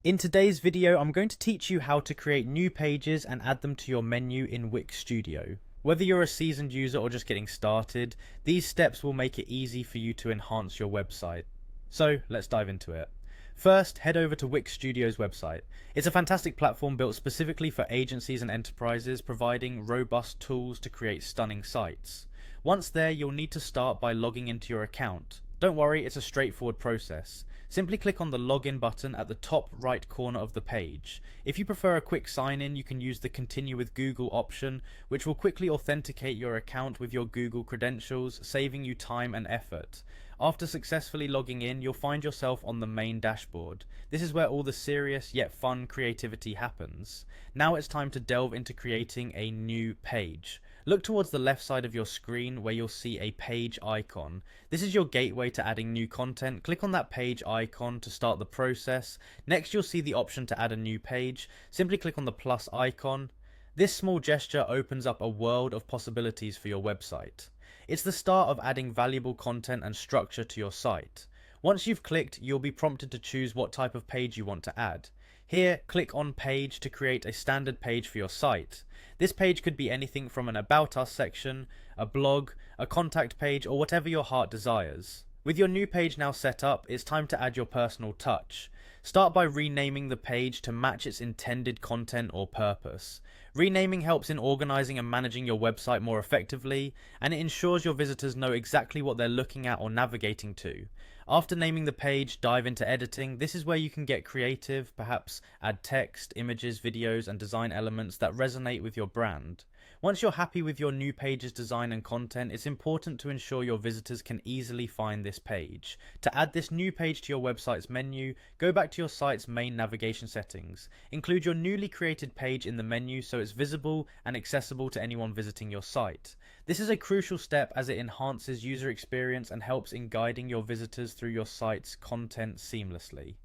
In today's video, I'm going to teach you how to create new pages and add them to your menu in Wix Studio. Whether you're a seasoned user or just getting started, these steps will make it easy for you to enhance your website. So let's dive into it. First, head over to Wix Studio's website. It's a fantastic platform built specifically for agencies and enterprises, providing robust tools to create stunning sites. Once there, you'll need to start by logging into your account. Don't worry, it's a straightforward process. Simply click on the login button at the top right corner of the page. If you prefer a quick sign in, you can use the continue with Google option, which will quickly authenticate your account with your Google credentials, saving you time and effort. After successfully logging in, you'll find yourself on the main dashboard. This is where all the serious yet fun creativity happens. Now it's time to delve into creating a new page. Look towards the left side of your screen where you'll see a page icon. This is your gateway to adding new content. Click on that page icon to start the process. Next, you'll see the option to add a new page. Simply click on the plus icon. This small gesture opens up a world of possibilities for your website. It's the start of adding valuable content and structure to your site. Once you've clicked, you'll be prompted to choose what type of page you want to add. Here, click on Page to create a standard page for your site. This page could be anything from an About Us section, a blog, a contact page, or whatever your heart desires. With your new page now set up, it's time to add your personal touch. Start by renaming the page to match its intended content or purpose. Renaming helps in organizing and managing your website more effectively, and it ensures your visitors know exactly what they're looking at or navigating to. After naming the page, dive into editing. This is where you can get creative, perhaps add text, images, videos, and design elements that resonate with your brand. Once you're happy with your new page's design and content, it's important to ensure your visitors can easily find this page. To add this new page to your website's menu, go back to your site's main navigation settings. Include your newly created page in the menu so it's visible and accessible to anyone visiting your site. This is a crucial step as it enhances user experience and helps in guiding your visitors through your site's content seamlessly.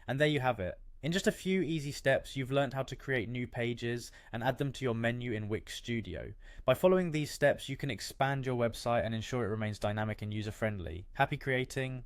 And there you have it. In just a few easy steps, you've learned how to create new pages and add them to your menu in Wix Studio. By following these steps, you can expand your website and ensure it remains dynamic and user-friendly. Happy creating!